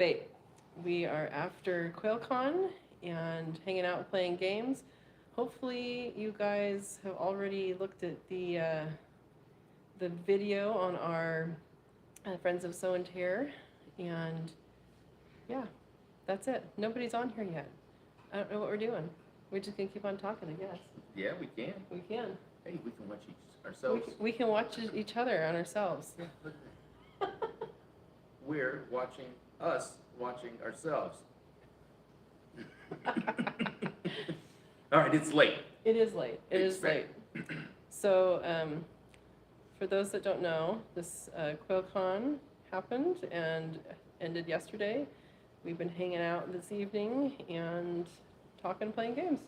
Bait. We are after QuailCon and hanging out playing games. Hopefully, you guys have already looked at the video on our Friends of Sow and Tare, and yeah, that's it. Nobody's on here yet. I don't know what we're doing. We're just gonna keep on talking, I guess. Yeah, we can. We can. Hey, we can watch ourselves. We can watch each other on ourselves. Yeah, look at that. We're watching us watching ourselves. All right, it's late. It is late. It is late. So, for those that don't know, this QuailCon happened and ended yesterday. We've been hanging out this evening and talking and playing games.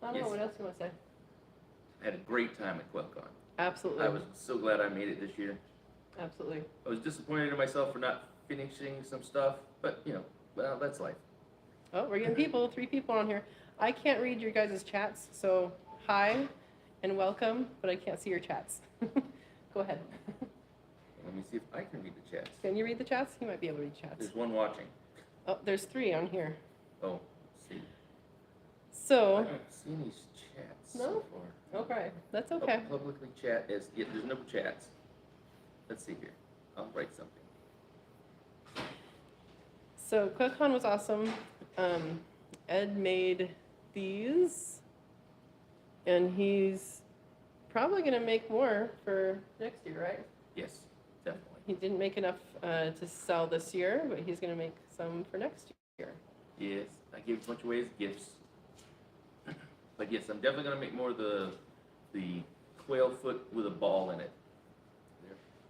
I don't know, what else you want to say? I had a great time at QuailCon. Absolutely. I was so glad I made it this year. Absolutely. I was disappointed in myself for not finishing some stuff, but well, that's life. Oh, we're getting people, 3 people on here. I can't read your guys' chats, so hi and welcome, but I can't see your chats. Go ahead. Let me see if I can read the chats. Can you read the chats? You might be able to read chats. There's one watching. Oh, there's 3 on here. Oh, let's see. So. I don't see any chats so far. Okay, that's okay. Oh, publicly chat is, there's no chats. Let's see here. I'll write something. So QuailCon was awesome. Ed made these, and he's probably going to make more for next year, right? Yes, definitely. He didn't make enough to sell this year, but he's going to make some for next year. Yes, I gave a bunch away as gifts. But yes, I'm definitely going to make more of the quail foot with a ball in it.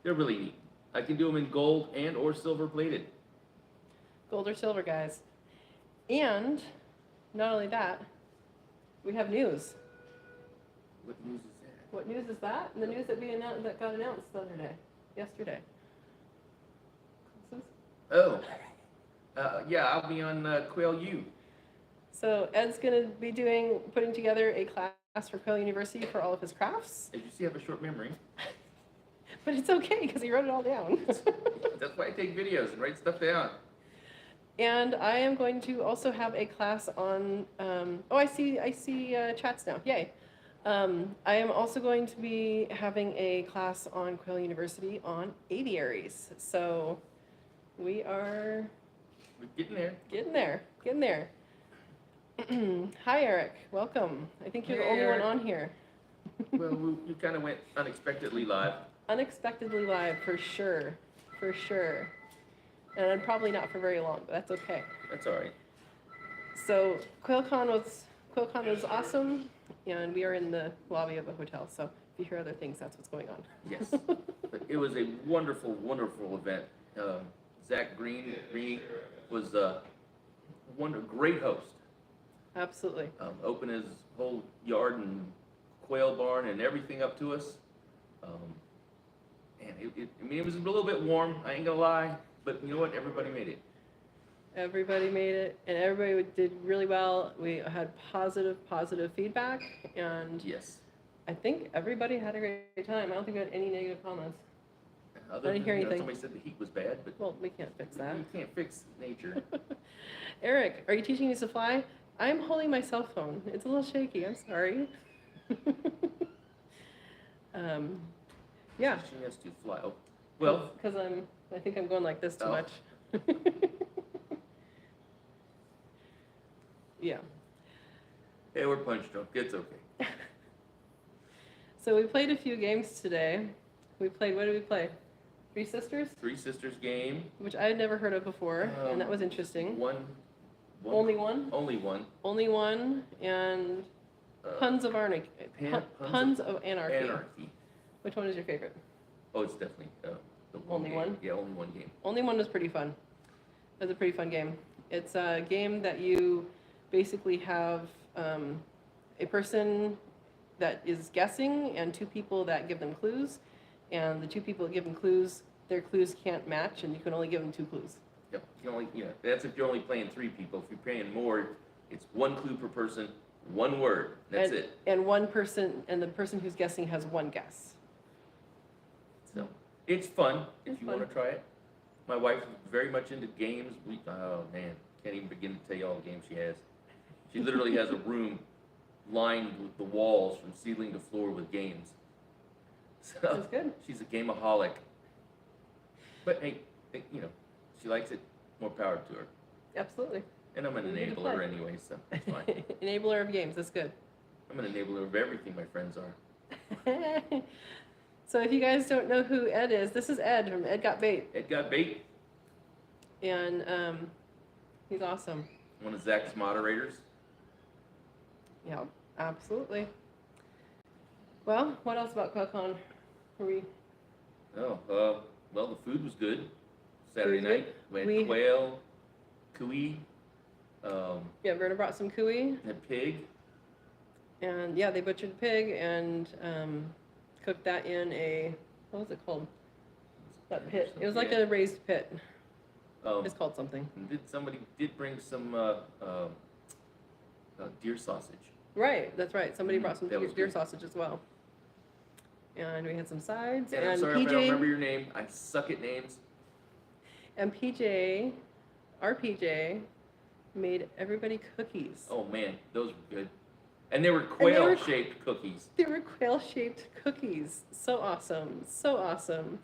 They're really neat. I can do them in gold and or silver plated. Gold or silver, guys. And not only that, we have news. What news is that? What news is that? The news that got announced the other day, yesterday. Oh, yeah, I'll be on Quail U. So Ed's going to be putting together a class for Quail University for all of his crafts. As you see, I have a short memory. But it's okay because he wrote it all down. That's why I take videos and write stuff down. And I am going to also have a class on. I see chats now. Yay! I am also going to be having a class on Quail University on aviaries. So we're getting there. Getting there. Hi, Eric. Welcome. I think you're the only one on here. Well, you kind of went unexpectedly live. Unexpectedly live, for sure. For sure. And probably not for very long, but that's okay. That's all right. So QuailCon was awesome, and we are in the lobby of a hotel. So if you hear other things, that's what's going on. Yes. But it was a wonderful, wonderful event. Zach Green was a great host. Absolutely. Opened his whole yard and quail barn and everything up to us. And it was a little bit warm, I ain't gonna lie, but you know what? Everybody made it. Everybody made it, and everybody did really well. We had positive feedback, and yes, I think everybody had a great time. I don't think we had any negative comments. I didn't hear anything. Somebody said the heat was bad, but well, we can't fix that. We can't fix nature. Eric, are you teaching us to fly? I'm holding my cell phone. It's a little shaky. I'm sorry. Yeah. Teaching us to fly. Oh, well, because I think I'm going like this too much. Yeah. Hey, we're punch drunk. It's okay. So we played a few games today. What did we play? Three Sisters? Three Sisters game. Which I had never heard of before, and that was interesting. Only one, and Puns of Anarchy. Puns of Anarchy. Which one is your favorite? Oh, it's definitely the Only One? Yeah, Only One game. Only One was pretty fun. It was a pretty fun game. It's a game that you basically have a person that is guessing and 2 people that give them clues. And the 2 people that give them clues, their clues can't match, and you can only give them 2 clues. Yep. That's if you're only playing 3 people. If you're playing more, it's 1 clue per person, 1 word. That's it. And one person, and the person who's guessing has 1 guess. So it's fun if you want to try it. My wife is very much into games. Oh man, can't even begin to tell you all the games she has. She literally has a room lined with the walls from ceiling to floor with games. So That's good. she's a gameaholic. But hey, you know, she likes it. More power to her. Absolutely. And I'm an You need to enabler play. anyway, so it's fine. Enabler of games. That's good. I'm an enabler of everything my friends are. So if you guys don't know who Ed is, this is Ed from Ed Got Bait, Ed got bait. and he's awesome. One of Zach's moderators. Yeah, absolutely. Well, what else about QuailCon? Oh, well, the food was good. Saturday Food was night, we We- had quail, cuy, Yeah, Verna brought some cuy, had pig. and yeah, they butchered the pig and cooked that in a, what was it called? That pit. It was like a raised pit. It's called something. Somebody did bring some deer sausage. Right, that's right. Somebody brought some That was deer good. sausage as well. And we had some sides. And I'm sorry if I don't remember your name. I suck at names. And PJ, our PJ, made everybody cookies. Oh man, those were good. And they were they were- quail-shaped cookies. They were quail-shaped cookies. So awesome. So awesome.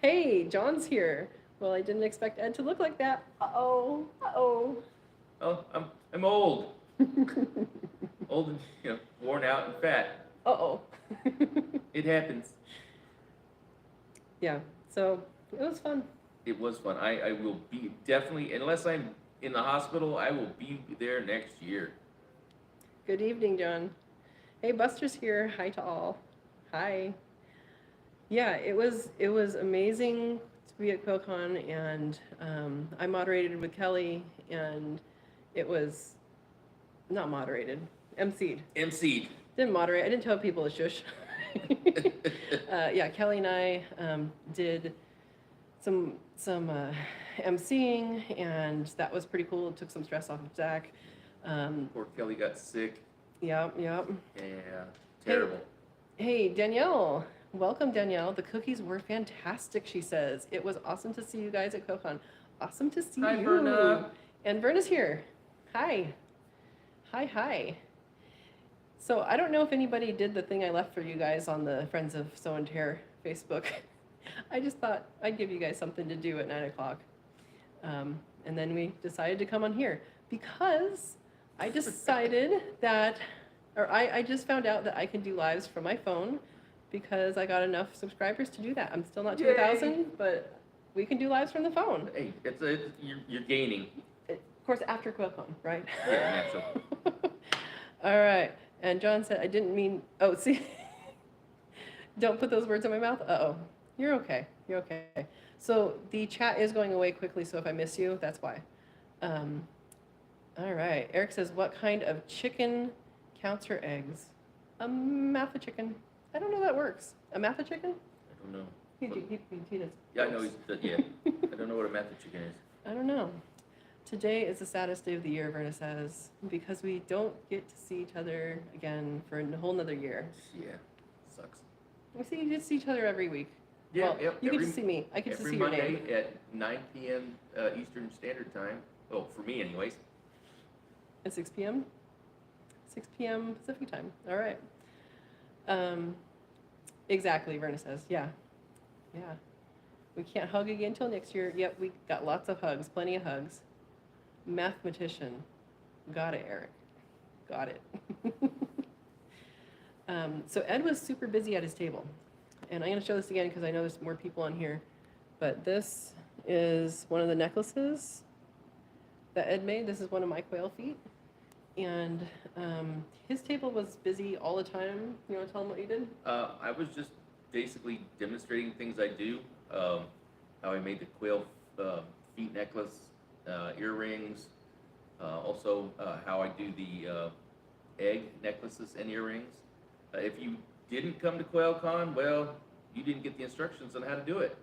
Hey, John's here. Well, I didn't expect Ed to look like that. Uh-oh. Uh-oh. Oh, I'm old. Old and, you know, worn out and fat. Uh-oh. It happens. Yeah, so it was fun. It was fun. I will be definitely, unless I'm in the hospital, I will be there next year. Good evening, John. Hey, Buster's here. Hi to all. Hi. Yeah, it was amazing to be at QuailCon, and I moderated with Kelly, and it was not moderated, emceed. MC'd. Didn't moderate. I didn't tell people to shush. Yeah, Kelly and I did some emceeing, and that was pretty cool. It took some stress off of Zach. Poor Kelly got sick. Yep. Yeah, terrible. Hey, Danielle. Welcome, Danielle. The cookies were fantastic, she says. It was awesome to see you guys at QuailCon. Awesome to see Hi, you. Verna. And Verna's here. Hi. Hi. So I don't know if anybody did the thing I left for you guys on the Friends of Sow and Tare Facebook. I just thought I'd give you guys something to do at 9 o'clock. And then we decided to come on here because I decided that, or I just found out that I can do lives from my phone because I got enough subscribers to do that. I'm still not to Yay. 1,000, but we can do lives from the phone. Hey, you're gaining. Of course, after QuailCon, right? Yeah, natural. All right. And John said, I didn't mean, oh, see, don't put those words in my mouth. Uh-oh. You're okay. You're okay. So the chat is going away quickly, so if I miss you, that's why. All right. Eric says, what kind of chicken counts her eggs? A matha chicken. I don't know how that works. A matha chicken? I don't know. He does. Yeah, I know yeah. I don't know what a method chicken is. I don't know. Today is the saddest day of the year, Verna says, because we don't get to see each other again for a whole nother year. Yeah, sucks. We see you just see each other every week. Yeah, Well, yep. you get to see me. I get to Every see your Monday name. at 9 p.m. Eastern Standard Time. Oh, for me, anyways. At 6 p.m. 6 p.m. Pacific time. All right. Exactly, Verna says. Yeah. We can't hug again until next year. Yep, we got lots of hugs, plenty of hugs. Mathematician. Got it, Eric. Got it. So Ed was super busy at his table. And I'm going to show this again because I know there's more people on here. But this is one of the necklaces that Ed made. This is one of my quail feet. And his table was busy all the time. You want to tell him what you did? I was just basically demonstrating things I do. How I made the quail feet necklace, earrings. Also, how I do the egg necklaces and earrings. If you didn't come to QuailCon, well, you didn't get the instructions on how to do it.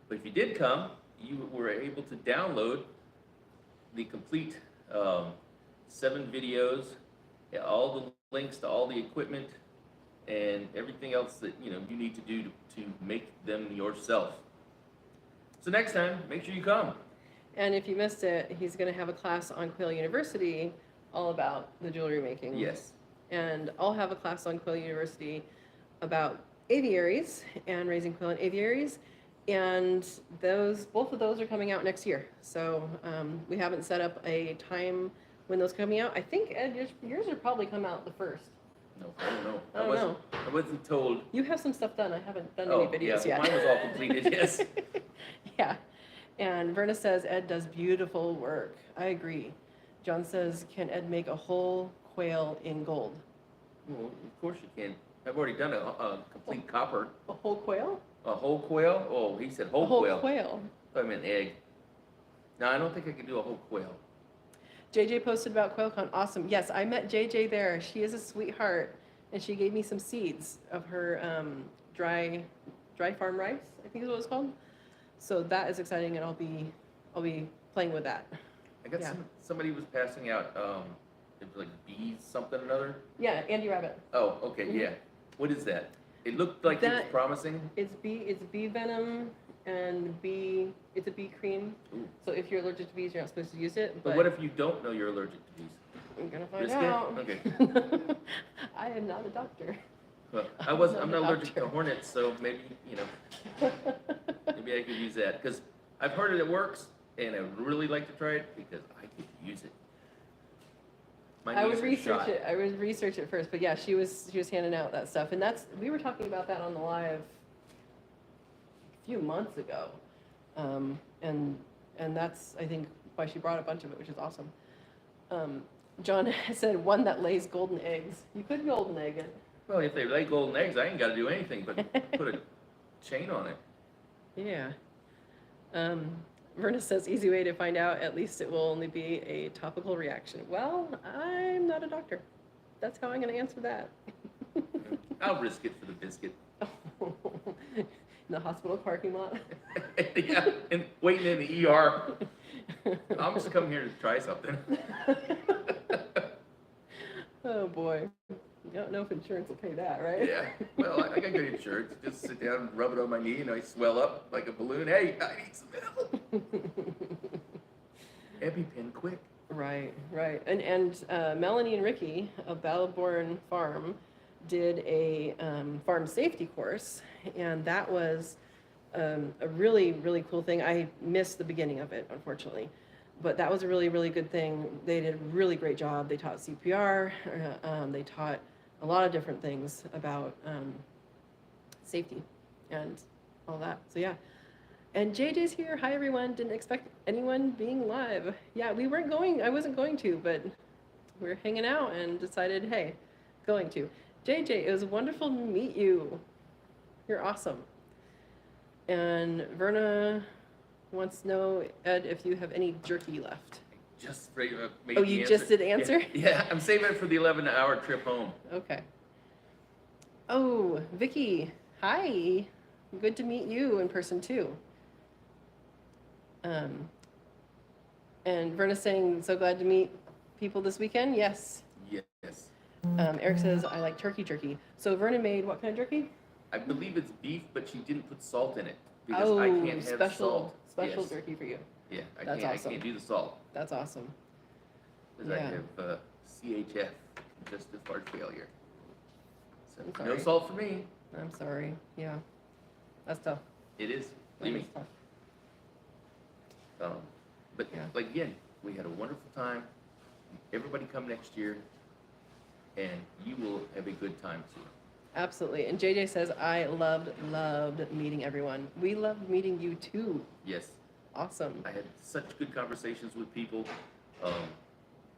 But if you did come, you were able to download the complete 7 videos, all the links to all the equipment, and everything else that you need to do to make them yourself. So next time, make sure you come. And if you missed it, he's going to have a class on Quail University all about the jewelry making. Yes. And I'll have a class on Quail University about aviaries and raising quail in aviaries. And both of those are coming out next year. So we haven't set up a time when those are coming out. I think, Ed, yours will probably come out the first. No, I don't know. I don't know. I wasn't told. You have some stuff done. I haven't done any videos yet. Mine was all completed, yes. Yeah. And Verna says Ed does beautiful work. I agree. John says, can Ed make a whole quail in gold? Well, of course you can. I've already done a complete copper. A whole quail? A whole quail? Oh, he said whole A whole quail. quail. I meant egg. No, I don't think I can do a whole quail. JJ posted about QuailCon. Awesome. Yes, I met JJ there. She is a sweetheart, and she gave me some seeds of her dry farm rice, I think is what it's called. So that is exciting, and I'll be playing with that. I got somebody was passing out it was like bees something or another. Yeah, Andy Rabbit. Oh, okay, yeah. What is that? It looked like it was promising. It's bee venom and it's a bee cream. Ooh. So if you're allergic to bees, you're not supposed to use it. But what if you don't know you're allergic to bees? I'm gonna find Risk out. it? Okay. I am not a doctor. Well, I'm not allergic to hornets, so maybe, maybe I could use that. Because I've heard it works, and I would really like to try it because I could use it. I would research it. I would research it first, but yeah, she was handing out that stuff, and we were talking about that on the live a few months ago, and that's I think why she brought a bunch of it, which is awesome. John said one that lays golden eggs. You could golden egg it. Well, if they lay golden eggs, I ain't got to do anything but put a chain on it. Yeah. Verna says, easy way to find out, at least it will only be a topical reaction. Well, I'm not a doctor. That's how I'm going to answer that. I'll risk it for the biscuit. In the hospital parking lot? Yeah, and waiting in the ER. I'm just coming here to try something. Oh, boy. You don't know if insurance will pay that, right? Yeah. Well, I got good insurance. Just sit down and rub it on my knee, and I swell up like a balloon. Hey, I need some help. EpiPen, quick. Right. And Melanie and Ricky of Battleborn Farm did a farm safety course, and that was a really, really cool thing. I missed the beginning of it, unfortunately. But that was a really, really good thing. They did a really great job. They taught CPR. They taught a lot of different things about safety and all that. So yeah. And JJ's here. Hi everyone. Didn't expect anyone being live. Yeah, I wasn't going to, but we're hanging out and decided, hey, going to. JJ, it was wonderful to meet you. You're awesome. And Verna wants to know, Ed, if you have any jerky left. Just ready to make Oh, you just did answer? Yeah, I'm saving it for the 11-hour trip home. Okay. Oh, Vicky, hi. Good to meet you in person too. And Verna's saying, so glad to meet people this weekend. Yes. Yes. Eric says, I like turkey jerky. So Verna made what kind of jerky? I believe it's beef, but she didn't put salt in it because I can't have salt. Special Yes. jerky for you. Yeah, That's awesome. I can't do the salt That's awesome. because Yeah. I have CHF, congestive heart failure. So I'm no sorry. salt for me. I'm sorry. Yeah. That's tough. It is. That Believe is me. tough. But Yeah. like again, we had a wonderful time. Everybody come next year, and you will have a good time too. Absolutely. And JJ says, I loved meeting everyone. We loved meeting you too. Yes, Awesome. I had such good conversations with people.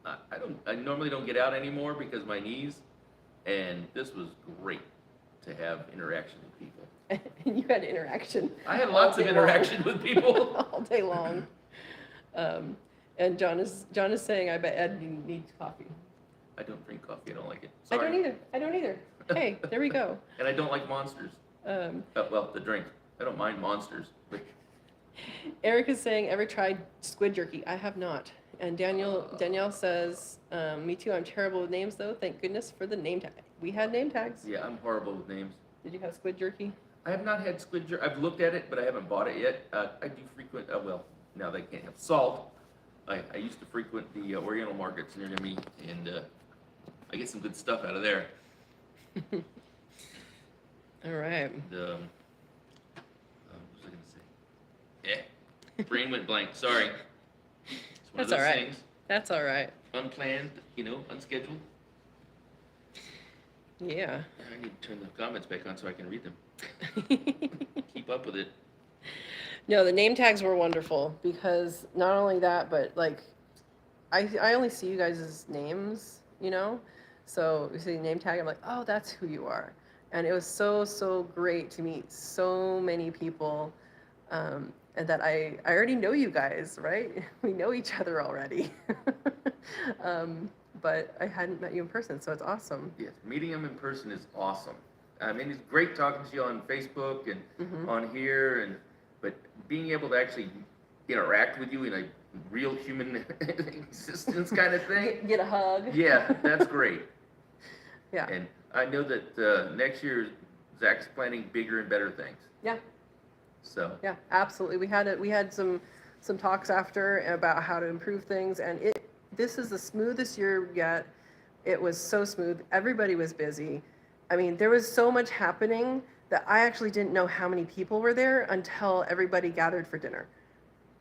I normally don't get out anymore because of my knees, and this was great to have interaction with people. And you had interaction. I had all lots of day interaction long. with people. All day long. And John is saying, I bet Ed needs coffee. I don't drink coffee. I don't like it. I Sorry. don't either. Hey, there we go. And I don't like Monsters. Well, the drink. I don't mind Monsters. But Eric is saying, ever tried squid jerky? I have not. And Danielle says, me too. I'm terrible with names though. Thank goodness for the name tag. We had name tags. yeah, I'm horrible with names. Did you have squid jerky? I have not had squid jerky. I've looked at it, but I haven't bought it yet. I do frequent, well, now they can't have salt. I used to frequent the Oriental markets near me, and I get some good stuff out of there. All right. What was I going to say? Brain went blank. Sorry. It's one That's of all those right. things. That's all right. Unplanned, unscheduled. Yeah. I need to turn the comments back on so I can read them. Keep up with it. No, the name tags were wonderful because not only that, but like, I only see you guys' names, So you see the name tag, I'm like, oh, that's who you are. And it was so great to meet so many people, and that I already know you guys, right? We know each other already. But I hadn't met you in person, so it's awesome. Yes, meeting him in person is awesome. I mean, it's great talking to you on Facebook and on here, but being able to actually interact with you in a real human existence kind of thing. Get a hug. Yeah, that's great. Yeah. And I know that next year Zach's planning bigger and better things. Yeah. So. Yeah, absolutely. We had some talks after about how to improve things, and this is the smoothest year yet. It was so smooth. Everybody was busy. I mean, there was so much happening that I actually didn't know how many people were there until everybody gathered for dinner.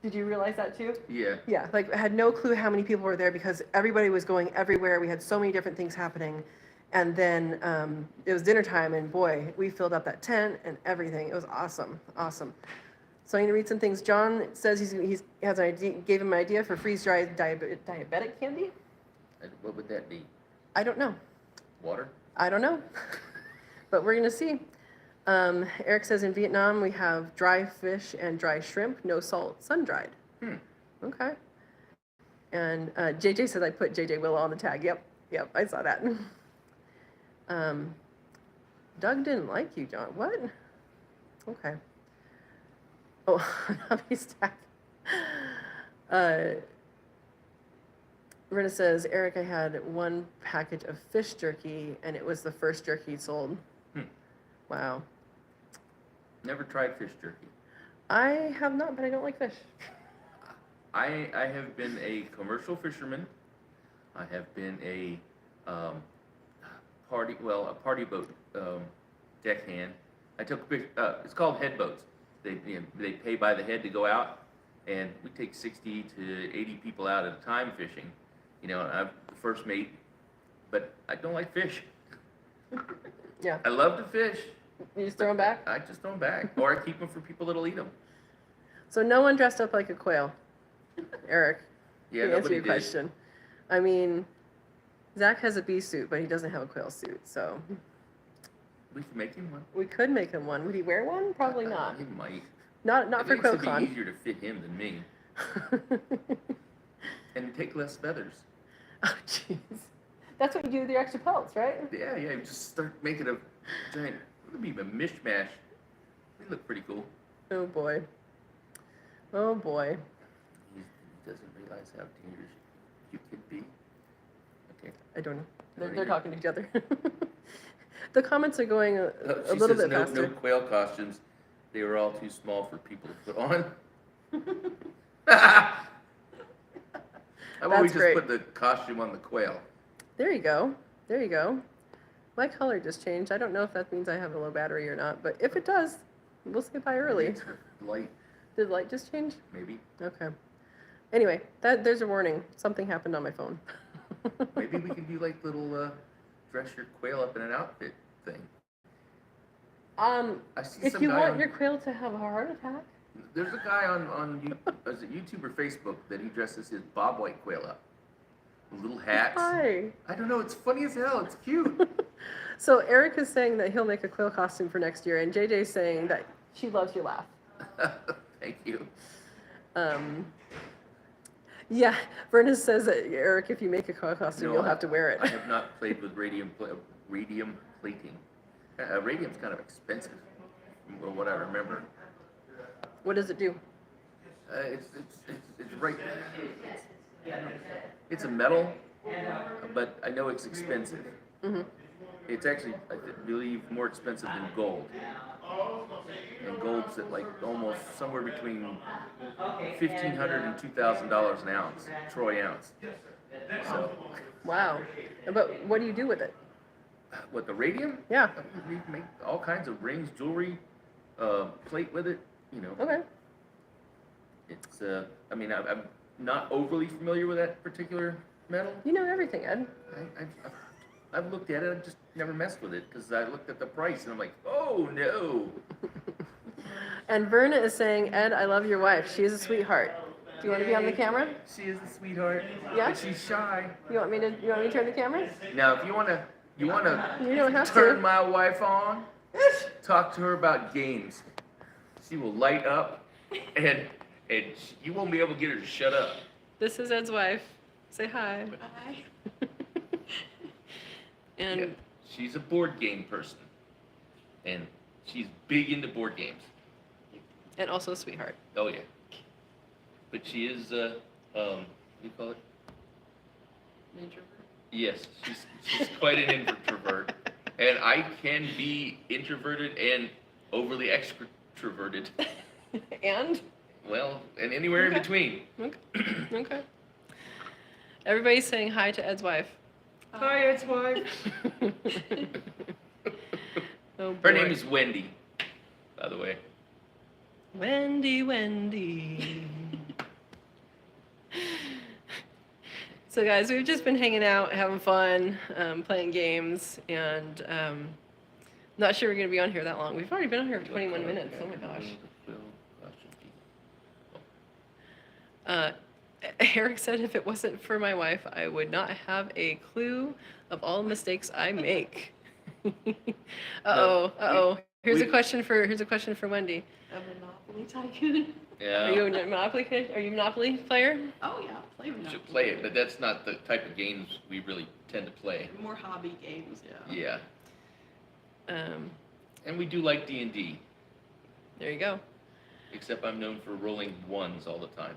Did you realize that too? Yeah. Yeah, like I had no clue how many people were there because everybody was going everywhere. We had so many different things happening. And then it was dinner time, and boy, we filled up that tent and everything. It was awesome. So I'm going to read some things. John says he has an idea, gave him an idea for freeze-dried diabetic candy. And what would that be? I don't know. Water? I don't know. But we're going to see. Eric says in Vietnam we have dry fish and dry shrimp, no salt, sun-dried. Okay. And JJ says I put JJ Willow on the tag. Yep, I saw that. Doug didn't like you, John. What? Okay. Oh, hobby stack. Rita says, Eric, I had one package of fish jerky, and it was the first jerky sold. Wow. Never tried fish jerky. I have not, but I don't like fish. I have been a commercial fisherman. I have been a party boat deckhand. I took fish. It's called head boats. They pay by the head to go out, and we take 60 to 80 people out at a time fishing. I'm the first mate, but I don't like fish. Yeah. I love to fish. You just throw them back? I just throw them back, or I keep them for people that'll eat them. So no one dressed up like a quail, Eric. Yeah, to answer nobody your did. question. I mean, Zach has a bee suit, but he doesn't have a quail suit, so We can make him one. we could make him one. Would he wear one? Probably not. He might. Not I for think it'd QuailCon. be easier to fit him than me, and take less feathers. Oh, jeez. That's what you do with your extra pelts, right? Yeah, you just start making a giant. It would be a mishmash. They look pretty cool. Oh boy. Oh boy. He doesn't realize how dangerous you could be. Okay. I don't know. They're Alright. talking to each other. The comments are going a She little says bit no faster. quail costumes. They were all too small for people to put on. How about we That's just great. put the costume on the quail? There you go. There you go. My color just changed. I don't know if that means I have a low battery or not, but if it does, we'll say bye early. It's light, Did the light just change? maybe. Okay. Anyway, there's a warning. Something happened on my phone. Maybe we can do like little dress your quail up in an outfit thing. I see If some you guy want on, your quail to have a heart attack, there's a guy on is it YouTube or Facebook that he dresses his bob white quail up. With little hats. hi. I don't know, it's funny as hell, it's cute. So Eric is saying that he'll make a quail costume for next year, and JJ's saying that she loves your laugh. Thank you. Yeah, Verna says that, Eric, if you make a quail costume, No, you'll have to wear it. I have not played with radium plating. Radium's kind of expensive, from what I remember. What does it do? It's right. It's a metal, but I know it's expensive. Mm-hmm. It's actually, I believe, more expensive than gold. And gold's at like almost somewhere between $1,500 and $2,000 an ounce, troy ounce. So, Wow. But what do you do with it? what, the radium? Yeah. We make all kinds of rings, jewelry, plate with it. You know, Okay. it's. I mean, I'm not overly familiar with that particular metal. You know everything, Ed. I've looked at it. I've just never messed with it because I looked at the price and I'm like, oh no. And Verna is saying, Ed, I love your wife. She is a sweetheart. Do you want to be on the camera? She is a sweetheart. Yeah? But she's shy. You want me to turn the camera? Now, if you wanna You don't have turn to. my wife on, talk to her about games. She will light up, and you won't be able to get her to shut up. This is Ed's wife. Say hi. Hi. And Yeah, she's a board game person, and she's big into board games. and also a sweetheart. Oh yeah. But she is what do you call it? Yes, she's quite an introvert, and I can be introverted and overly extroverted. And? Well, and anywhere in Okay. between. Okay. Okay. Everybody's saying hi to Ed's wife. Hi, Ed's wife. Oh boy. Her name is Wendy, by the way. Wendy. So guys, we've just been hanging out, having fun, playing games, and not sure we're going to be on here that long. We've already been on here for 21 minutes. Oh my gosh. Eric said if it wasn't for my wife, I would not have a clue of all the mistakes I make. Uh-oh. Here's a question for Wendy. A Monopoly tycoon. Yeah. Are you a Monopoly player? Oh yeah, play You Monopoly. should play it, but that's not the type of games we really tend to play. More hobby games, yeah. Yeah. And we do like D&D, There you go. except I'm known for rolling ones all the time.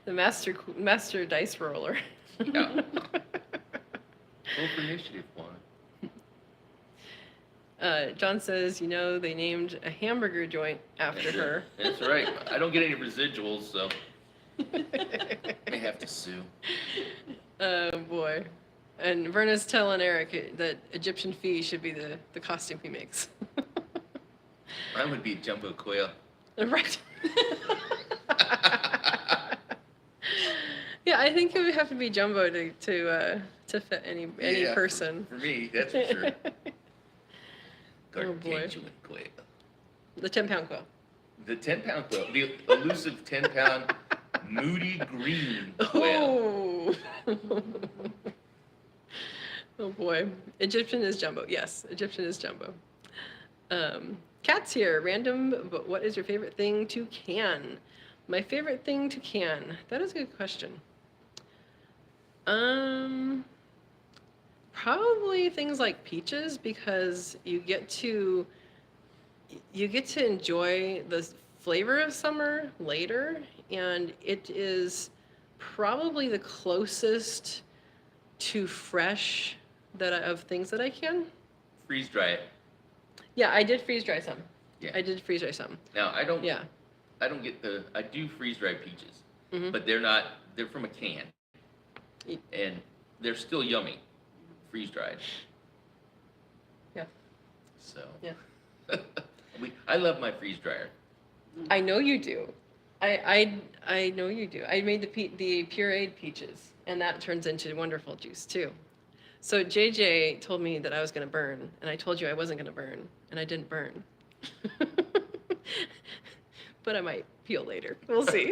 The master dice roller. Yeah. Roll for initiative one. John says, they named a hamburger joint after her. That's right. I don't get any residuals, so I have to sue. Oh boy. And Verna's telling Eric that Egyptian fee should be the costume he makes. Mine would be jumbo quail. Right. Yeah, I think it would have to be jumbo to fit any Yeah, person. For me, that's for sure. Oh, boy. Gargantuan quail. The 10-pound quail. The 10-pound quail. The elusive 10-pound moody green quail. Oh. Oh boy. Egyptian is jumbo. Yes, Egyptian is jumbo. Cat's here. Random, but what is your favorite thing to can? My favorite thing to can. That is a good question. Probably things like peaches, because you get to enjoy the flavor of summer later, and it is probably the closest to fresh of things that I can. Freeze dry it. Yeah, I did freeze dry some. Yeah. I did freeze dry some. Now I don't Yeah. I do freeze dry peaches, Mhm. but they're from a can, and they're still yummy, freeze dried. Yeah. So. Yeah. I love my freeze dryer. I know you do. I know you do. I made the pureed peaches, and that turns into wonderful juice too. So JJ told me that I was going to burn, and I told you I wasn't going to burn, and I didn't burn. But I might peel later. We'll see.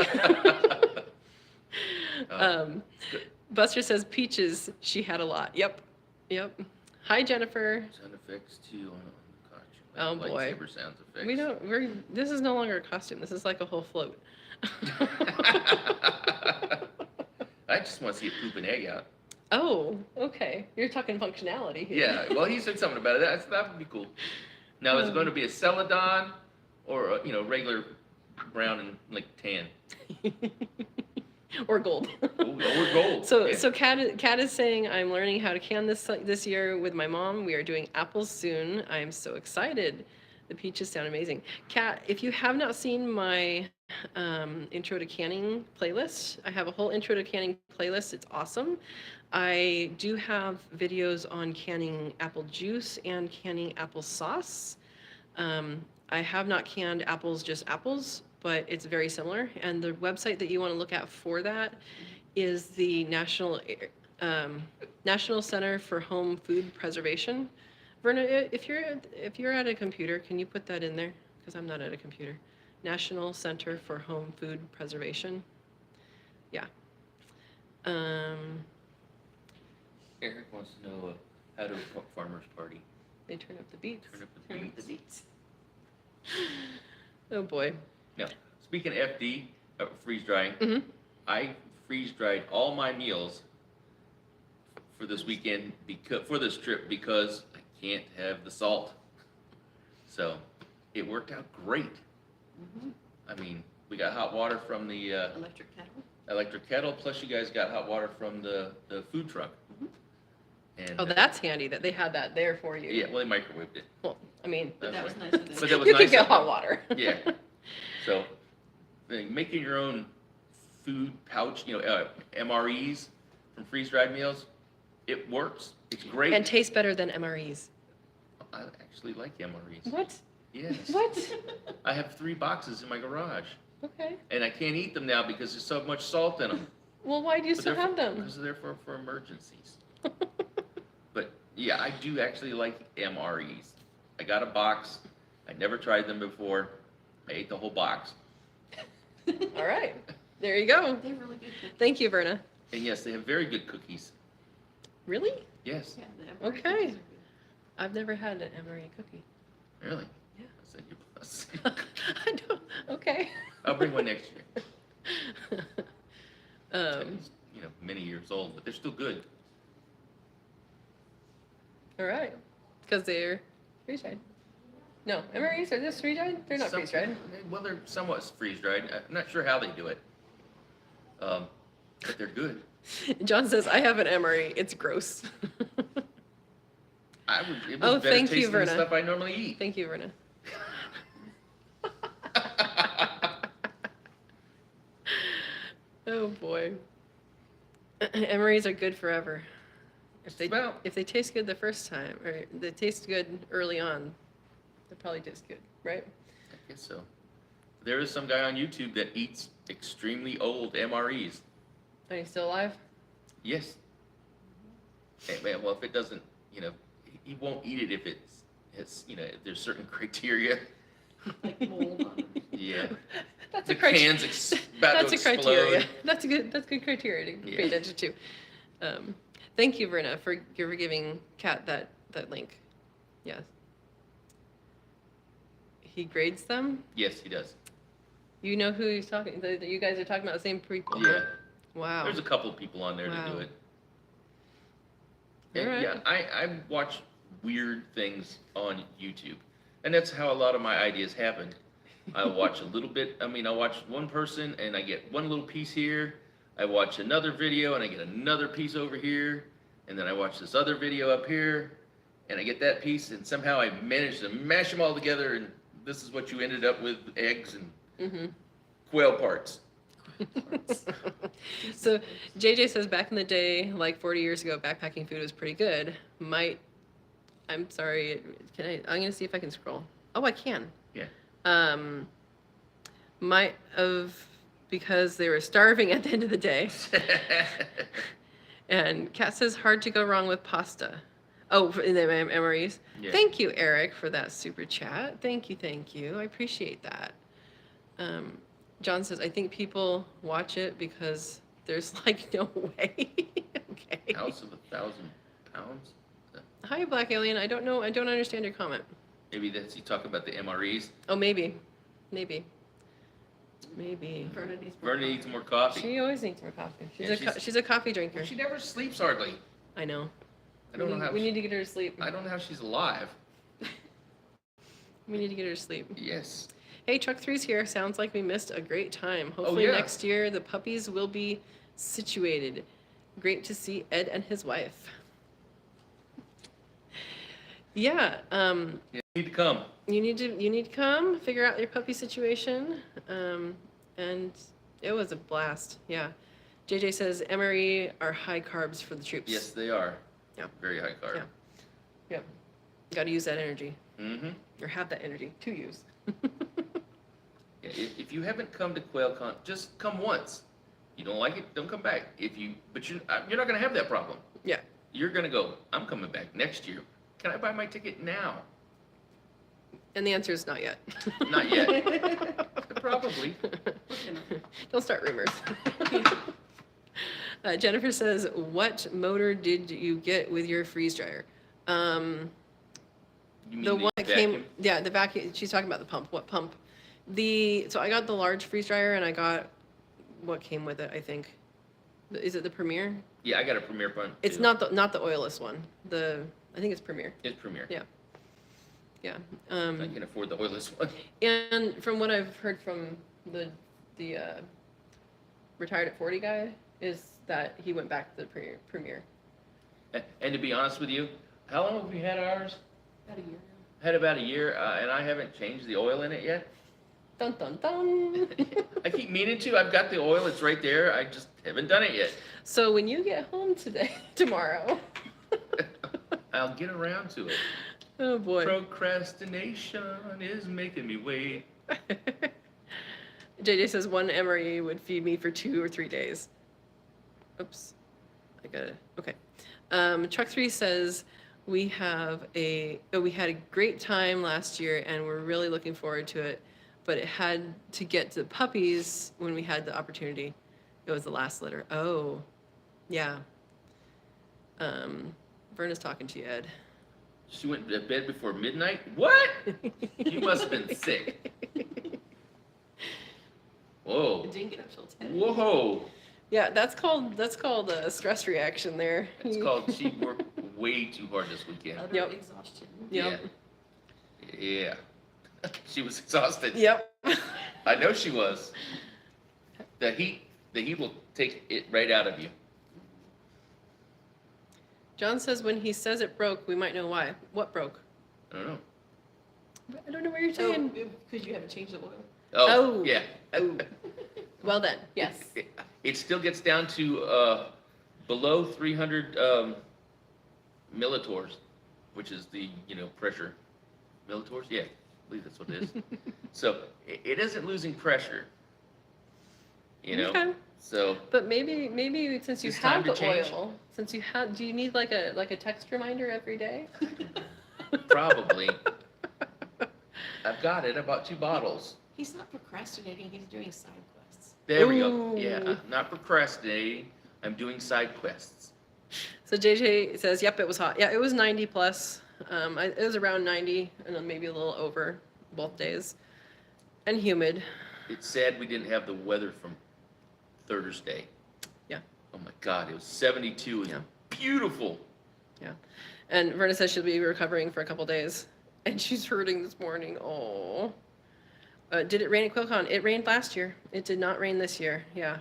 Buster says peaches. She had a lot. Yep. Hi Jennifer. Sound effects too on the costume. Oh, boy. Lightsaber sound effects. This is no longer a costume. This is like a whole float. I just want to see it poop an egg out. Oh, okay. You're talking functionality here. Yeah, well, he said something about it. That would be cool. Now, is it going to be a celadon or regular brown and like tan? Or gold. Oh, We're gold. So, Yeah. so Kat is saying, I'm learning how to can this year with my mom. We are doing apples soon. I am so excited. The peaches sound amazing. Kat, if you have not seen my intro to canning playlist, I have a whole intro to canning playlist. It's awesome. I do have videos on canning apple juice and canning apple sauce. I have not canned apples, just apples, but it's very similar. And the website that you want to look at for that is the National Center for Home Food Preservation. Verna, if you're at a computer, can you put that in there? Because I'm not at a computer. National Center for Home Food Preservation. Yeah. Eric wants to know how to a farmer's party. They turn up the beats. Turn up the Turn up the beats. beats. Oh boy. Now, speaking of FD, freeze drying, Mhm. I freeze dried all my meals for this weekend for this trip because I can't have the salt. So it worked out great. Mhm. I mean, we got hot water from the Electric kettle. electric kettle, plus you guys got hot water from the food truck. Mhm. And, Oh, that's handy that they had that there for you. yeah, well, they microwaved it. Well, I mean, But that was That's nice right. of them. But that was you nice could get of hot them. water. Yeah. So, making your own food pouch, MREs from freeze-dried meals, it works. It's great. And tastes better than MREs. I actually like MREs. What? Yes. What? I have 3 boxes in my garage, Okay. and I can't eat them now because there's so much salt in them. Well, why do you But still they're have them? Because they're for emergencies. But yeah, I do actually like MREs. I got a box. I never tried them before. I ate the whole box. All right. There you go. They're really good. Cookies. Thank you, Verna. And yes, they have very good cookies. Really? Yes, Yeah, the Everett Okay. cookies are good. I've never had an MRE cookie. really. Yeah. I said you plus. I don't. Okay. I'll bring one next year. um, Many years old, but they're still good. all right. Because they're freeze-dried. No, MREs are just freeze-dried? They're not Some- freeze-dried. Well, they're somewhat freeze-dried. I'm not sure how they do it. But they're good. John says, I have an MRE. It's gross. It was Oh, better thank you, tasting than Verna. stuff I normally eat. Thank you, Verna. Oh, boy. MREs are good forever. Well- If they taste good the first time, or they taste good early on, they probably taste good, right? I guess so. There is some guy on YouTube that eats extremely old MREs. Are you still alive? Yes. Hey, man, well, if it doesn't, he won't eat it if if there's certain criteria. Like mold on them. Yeah. That's The a criteria. can's about That's to a criteria. explode. That's good criteria to pay Yeah. attention to. Thank you, Verna, for giving Kat that link. Yes. He grades them. Yes, he does. You know who he's talking. You guys are talking about the same people. Yeah. Wow. There's a couple of people on there to Wow. do it. And Alright. yeah, I watch weird things on YouTube. And that's how a lot of my ideas happen. I watch a little bit, I watch one person and I get one little piece here. I watch another video and I get another piece over here. And then I watch this other video up here and I get that piece and somehow I manage to mash them all together and this is what you ended up with, eggs and quail parts. So JJ says back in the day, like 40 years ago, backpacking food was pretty good. I'm sorry, I'm gonna see if I can scroll. Oh, I can. Yeah. Because they were starving at the end of the day. And Kat says hard to go wrong with pasta. Oh, in the MREs. Yeah. Thank you, Eric, for that super chat. Thank you. I appreciate that. John says, I think people watch it because there's like no way. Okay. House of 1,000 pounds? Hi, Black Alien. I don't know. I don't understand your comment. Maybe that's you talking about the MREs. Oh, maybe. Maybe. Verna needs more Verna coffee. needs more coffee. She always needs more coffee. Yeah, She's a coffee drinker. Well, she never sleeps hardly. I know. I don't know how. We need to get her to sleep. I don't know how she's alive. We need to get her to sleep. Yes. Hey, Truck 3's here. Sounds like we missed a great time. Hopefully yeah. next year the puppies will be situated. Great to see Ed and his wife. Yeah, You need to come. you need to come figure out your puppy situation. And it was a blast. Yeah. JJ says MRE are high carbs for the troops. Yes, they are. Yeah. Very high carb. Yeah. Yep. Got to use that energy, Mm-hmm. or have that energy to use. Yeah, if you haven't come to QuailCon, just come once. You don't like it, don't come back. But you're not gonna have that problem. Yeah. You're gonna go, I'm coming back next year. Can I buy my ticket now? And the answer is not yet. Not yet. Probably. Don't start rumors. Jennifer says, "What motor did you get with your freeze dryer?" You mean The one that came, vacuum? yeah, the vacuum. She's talking about the pump. What pump? So I got the large freeze dryer, and I got what came with it. I think, is it the Premier? Yeah, I got a Premier pump. It's too. not the oilless one. I think it's Premier. It's Premier. Yeah. Yeah. I can afford the oilless one. And from what I've heard from the retired at 40 guy, is that he went back to the Premier. And to be honest with you, how long have we had ours? About a year Had about a year, and I haven't changed the oil in it yet. Dun dun dun. I keep meaning to. I've got the oil. It's right there. I just haven't done it yet. So when you get home tomorrow. I'll get around to it. Oh boy. Procrastination is making me wait. JJ says one MRE would feed me for 2 or 3 days. Oops. I got it. Okay. Truck 3 says we had a great time last year and we're really looking forward to it, but it had to get to the puppies when we had the opportunity. It was the last litter. Oh, yeah. Verna's talking to you, Ed. She went to bed before midnight? What? You must have been sick. Whoa. ago. Didn't get up till 10. Whoa. Yeah, that's called a stress reaction there. It's called she worked way too hard this weekend. Utter Yep. exhaustion. Yep. Yeah. She was exhausted. Yep. I know she was. The heat will take it right out of you. John says when he says it broke, we might know why. What broke? I don't know. I don't know what you're Oh, saying. because you haven't changed the oil. Oh. Yeah. Oh. Well then, yes. It still gets down to below 300 millitors, which is the pressure. Millitors? Yeah, I believe that's what it is. So it isn't losing pressure. Okay. So But maybe since you It's have time to the change. oil, do you need like a text reminder every day? probably I've got it. I bought 2 bottles. He's not procrastinating, he's doing side quests. There we Ooh. go. Yeah, I'm not procrastinating. I'm doing side quests. So JJ says, "Yep, it was hot. Yeah, it was 90 plus. It was around 90 and then maybe a little over both days, and humid. It's sad we didn't have the weather from Thursday. Yeah. Oh my God, it was 72 and Yeah. beautiful. And Verna says she'll be recovering for a couple days, and she's hurting this morning. Oh. Did it rain at QuailCon? It rained last year. It did not rain this year. Yeah.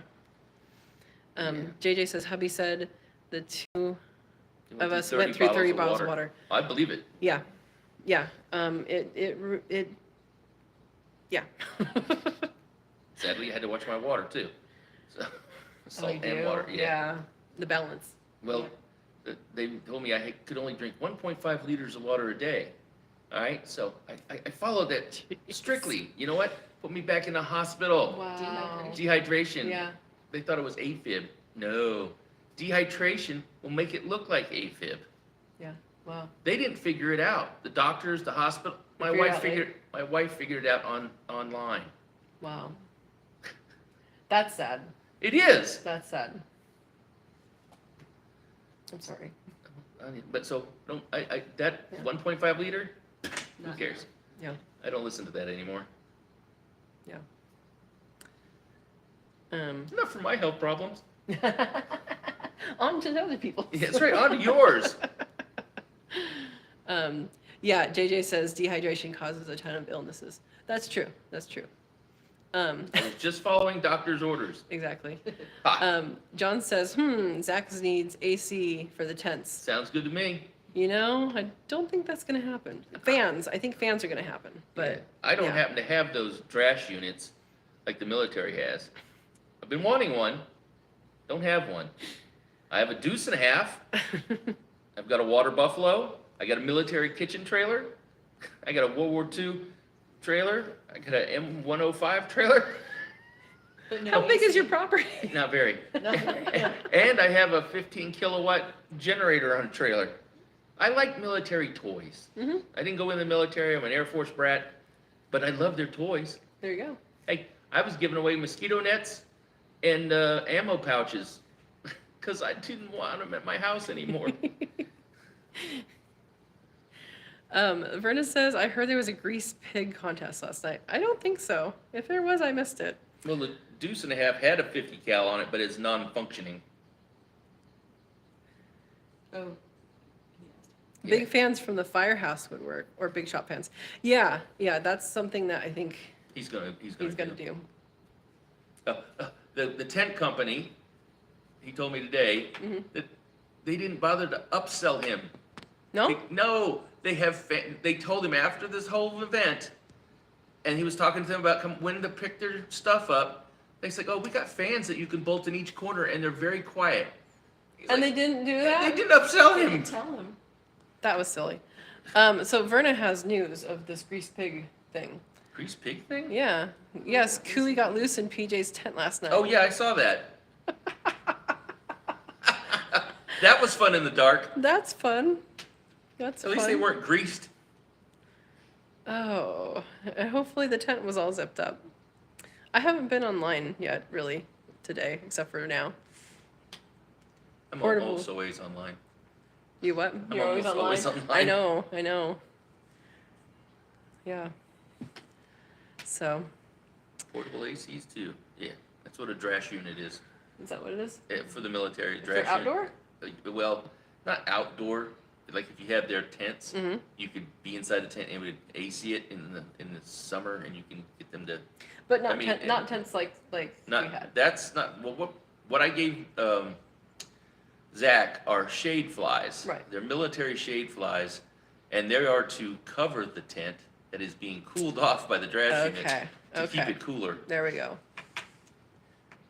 JJ says hubby said the 2 of us went through 30 bottles of water. I believe it. Yeah. Yeah. It yeah. Sadly, I had to watch my water too. So, salt I and do. water. Yeah. The balance. Well, they told me I could only drink 1.5 liters of water a day. All right, so I followed that strictly. You know what? Put me back in the hospital. Wow. Dehydration. Yeah. They thought it was AFib. No. Dehydration will make it look like AFib. Wow. They didn't figure it out. The doctors, the hospital. My wife figured it out online. Wow. That's sad. It is. That's sad. I'm sorry. But so don't that Yeah. 1.5 liter. Who Not cares? Yeah. I don't listen to that anymore. Not for my health problems. On to other people. Yeah, that's right. On to yours. Yeah, JJ says dehydration causes a ton of illnesses. That's true. That's true. I was just following doctor's orders. Exactly. Ha, John says, Zach needs AC for the tents. sounds good to me. You know, I don't think that's gonna happen. Fans, I think fans are gonna happen, but I don't yeah. happen to have those drash units like the military has. I've been wanting one. Don't have one. I have a deuce and a half. I've got a water buffalo. I got a military kitchen trailer. I got a World War II trailer. I got an M105 trailer. But no How big is AC. your property? Not very. Not very, yeah. And I have a 15 kilowatt generator on a trailer. I like military toys. Mhm. I didn't go in the military. I'm an Air Force brat, but I love their toys. There you go. Hey, I was giving away mosquito nets and ammo pouches because I didn't want them at my house anymore. Verna says, I heard there was a grease pig contest last night. I don't think so. If there was, I missed it. Well, the deuce and a half had a 50 cal on it, but it's non-functioning. Oh. Big Yeah. fans from the firehouse would work, or big shop fans. Yeah, that's something that I think He's gonna he's gonna do. The tent company, he told me today Mhm. that they didn't bother to upsell him. No? No, they told him after this whole event, and he was talking to them about when to pick their stuff up. They said, "Oh, we got fans that you can bolt in each corner, and they're very quiet." He's And like, they didn't do They that? didn't upsell I him. didn't tell him. That was silly. So Verna has news of this grease pig thing. Grease pig thing? Yeah. Yes, Cooley got loose in PJ's tent last night. Oh yeah, I saw that. That was fun in the dark. That's fun. That's At least fun. they weren't greased. Oh, hopefully the tent was all zipped up. I haven't been online yet, really, today, except for now. I'm Portable. almost always online. You what? I'm You're always almost online? always online. I know. Yeah. So, Portable ACs too. Yeah, that's what a drash unit is. is that what it is? For the military, For drash outdoor? unit. Well, not outdoor. Like if you have their tents, Mm-hmm. you could be inside the tent and it would AC it in the summer, and you can get them to But not I mean, not tents like not. we had. That's not well. What I gave Zach are shade flies. Right. They're military shade flies, and they are to cover the tent that is being cooled off by the drash units Okay. to keep Okay. it cooler. There we go.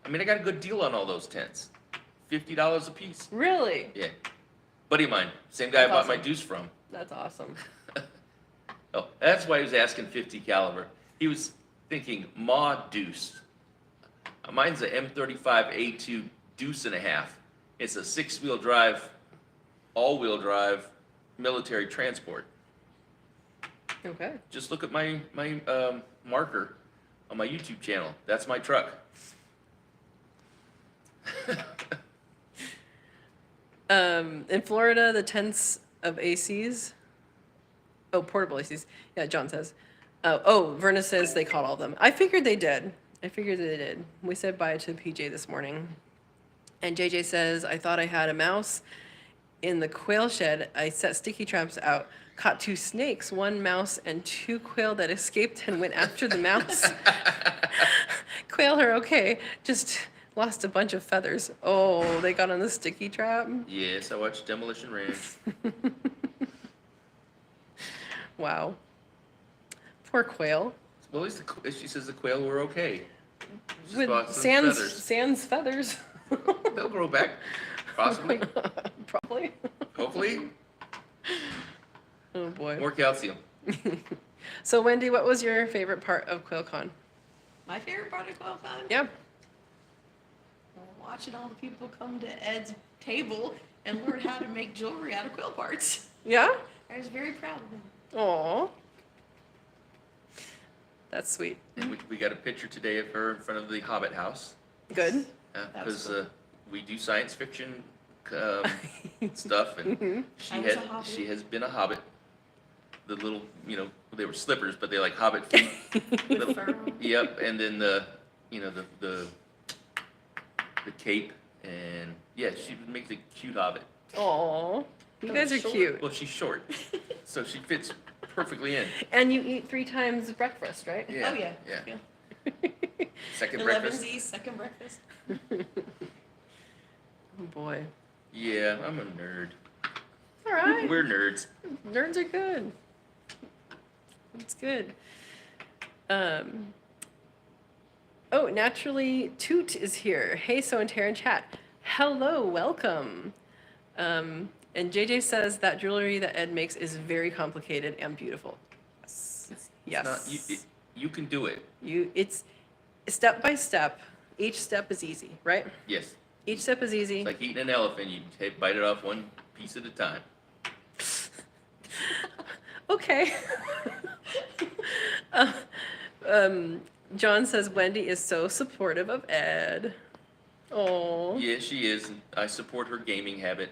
I mean, I got a good deal on all those tents. $50 a piece. Really? Yeah. Buddy of mine, same guy I That's bought my awesome. deuce from. That's awesome. Oh, that's why he was asking 50 caliber. He was thinking mod deuce. Mine's a M35A2 deuce and a half. It's a 6-wheel drive, all-wheel drive military transport. Okay. Just look at my marker on my YouTube channel. That's my truck. In Florida, the tents of ACs, portable ACs. Yeah, John says. Verna says they caught all of them. I figured they did. We said bye to PJ this morning. And JJ says, I thought I had a mouse in the quail shed. I set sticky traps out, caught 2 snakes, 1 mouse, and 2 quail that escaped and went after the mouse. Quail are okay, just lost a bunch of feathers. Oh, they got on the sticky trap? Yes, I watched Demolition Ranch. Wow. Poor quail. Well, at least she says the quail were okay. Just With lost some feathers. sans feathers. They'll grow back, possibly. Probably. Hopefully, Oh boy. more calcium. So Wendy, what was your favorite part of QuailCon? My favorite part of QuailCon? Yeah. Watching all the people come to Ed's table and learn how to make jewelry out of quail parts. Yeah? I was very proud of them. Aw. That's sweet. And we got a picture today of her in front of the Hobbit house. Good. That was Because we do science fiction stuff, and Mhm. I was a hobbit. she has been a hobbit. The little, they were slippers, but they like hobbit feet. With fur. Yep, and then the cape, and yeah, she makes a cute hobbit. Aw. You guys are Short. cute. Well, she's short, so she fits perfectly in. And you eat 3 times breakfast, right? Yeah. Oh, yeah. Yeah. Yeah. Second breakfast. 11Z's second breakfast. Oh boy. Yeah, I'm a nerd. All right. We're nerds. Nerds are good. It's good. Oh, naturally, Toot is here. Hey, Sow and Tare in chat. Hello, welcome. And JJ says that jewelry that Ed makes is very complicated and beautiful. Yes. It's Yes. not, you can do it. It's step by step. Each step is easy, right? Yes. Each step is easy. It's like eating an elephant. You bite it off one piece at a time. Okay. Uh, John says Wendy is so supportive of Ed. Oh. Yeah, she is. I support her gaming habit.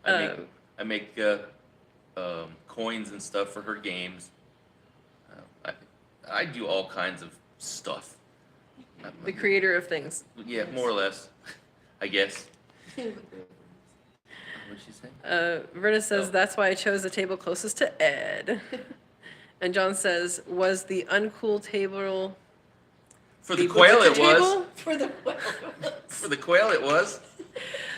I make coins and stuff for her games. I do all kinds of stuff. The creator of things. Yeah, more or less, I guess. What'd she say? Verna says Oh. that's why I chose the table closest to Ed. And John says, was the uncool table For the quail, butcher it was. table? For the For the quail, it was.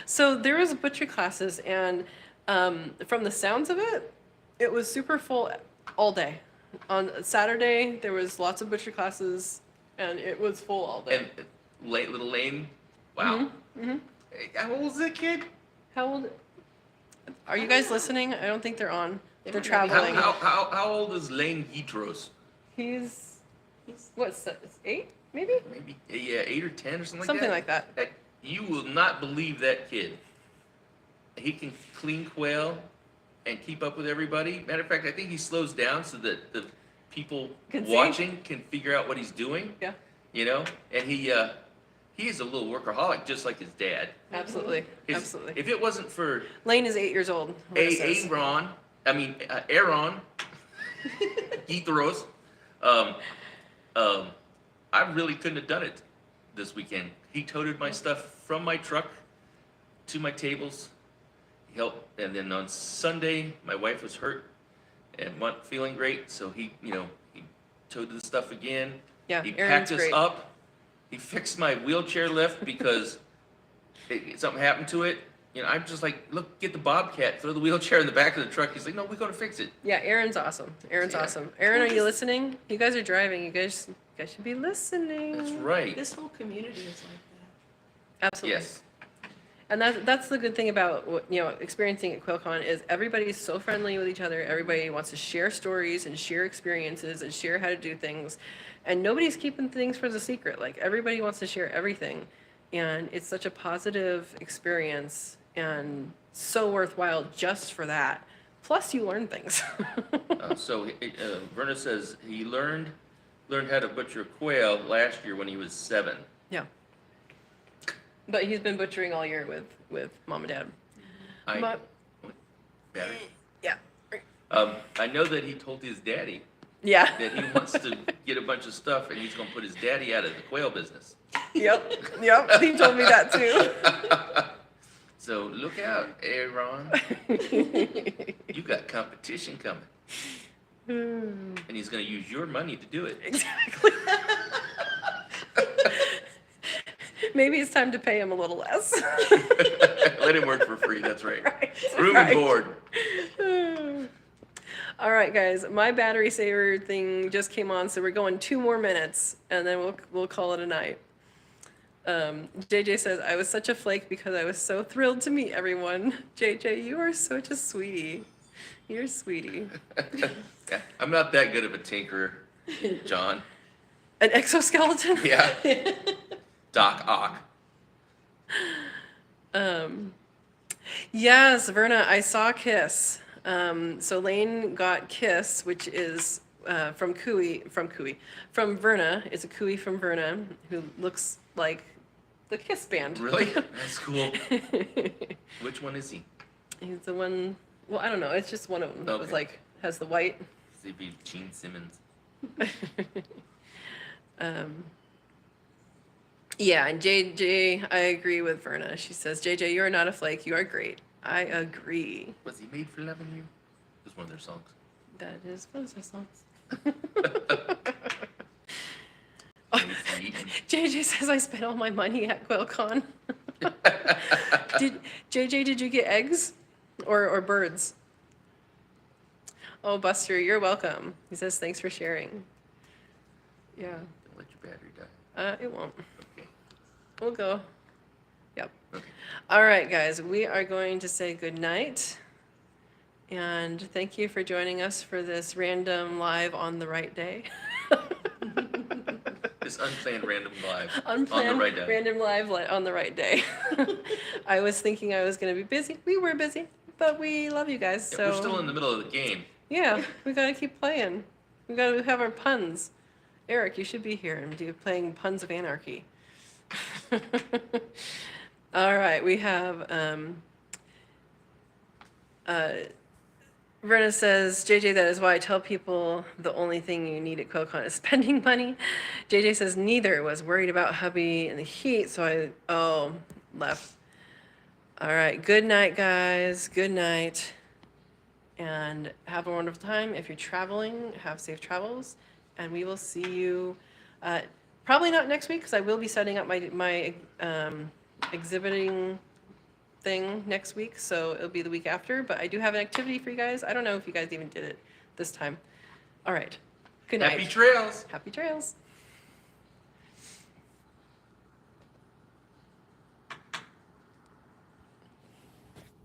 So there was butchery classes, and from the sounds of it, it was super full all day. On Saturday, there was lots of butchery classes, and it was full all day. And little Lane, wow. Mm-hmm. Hey, how old is that kid? How old? Are you guys listening? I don't think they're on. They're might not be. traveling. How old is Lane Gitros? He's what? 8, maybe? Maybe, yeah, 8 or 10 or something Something like that. like that. You will not believe that kid. He can clean quail and keep up with everybody. Matter of fact, I think he slows down so that the people Can see. watching can figure out what he's doing. Yeah. You know, and he is a little workaholic, just like his dad. Absolutely. His- Absolutely. If it wasn't for Lane is 8 years old. Aaron Gitros, I really couldn't have done it this weekend. He toted my stuff from my truck to my tables. He helped, and then on Sunday, my wife was hurt and wasn't feeling great, so he toted the stuff again. Yeah, He Aaron's packed us great. up. He fixed my wheelchair lift because something happened to it. You know, I'm just like, look, get the Bobcat, throw the wheelchair in the back of the truck. He's like, no, we're going to fix it. Yeah, Aaron's awesome. Aaron's Yeah. awesome. Aaron, are you listening? You guys are driving. You guys should be listening. That's right. This whole community is like Absolutely. Yes. And that's the good thing about experiencing at QuailCon is everybody's so friendly with each other. Everybody wants to share stories and share experiences and share how to do things, and nobody's keeping things for the secret. Like everybody wants to share everything, and it's such a positive experience and so worthwhile just for that. Plus, you learn things. So Verna says he learned how to butcher quail last year when he was 7. Yeah. But he's been butchering all year with mom and dad. Battery. Yeah. I know that he told his daddy Yeah. that he wants to get a bunch of stuff and he's going to put his daddy out of the quail business. Yep. He told me that too. So look out, Aaron. You got competition coming. And he's going to use your money to do it. Exactly. Maybe it's time to pay him a little less. Let him work for free, that's right. Right. Room Right. and board. All right, guys. My battery saver thing just came on, so we're going 2 more minutes, and then we'll call it a night. JJ says, I was such a flake because I was so thrilled to meet everyone. JJ, you are such a sweetie. You're a sweetie. I'm not that good of a tinkerer, John. An exoskeleton? Yeah. Doc Ock. Yes, Verna, I saw Kiss. So Lane got Kiss, which is from Verna. It's a Cooey from Verna who looks like the Kiss band. Really? That's cool. Which one is he? He's the one. Well, I don't know. It's just one of them that was Okay. like has the white. See if he's Gene Simmons. Yeah, and JJ, I agree with Verna. She says, JJ, you are not a flake. You are great. I agree. Was he made for loving you? It was one of their songs. That is one of their songs. JJ says I spent all my money at QuailCon. Did you get eggs or birds? Oh, Buster, you're welcome. He says thanks for sharing. Yeah. Don't let your battery die. It won't. Okay. We'll go. Yep. Okay. All right, guys, we are going to say good night. And thank you for joining us for this random live on the right day. This unplanned random live Unplanned on the right day. random live on the right day. I was thinking I was going to be busy. We were busy, but we love you guys. Yeah, So we're still in the middle of the game. yeah, we got to keep playing. We got to have our puns. Eric, you should be here and do playing Puns of Anarchy. All right, we have Verna says, JJ, that is why I tell people the only thing you need at QuailCon is spending money. JJ says, neither, was worried about hubby and the heat, so left. All right, good night, guys. Good night. And have a wonderful time. If you're traveling, have safe travels. And we will see you probably not next week, because I will be setting up my exhibiting thing next week, so it'll be the week after, but I do have an activity for you guys. I don't know if you guys even did it this time. All right. Good night. Happy trails. Happy trails.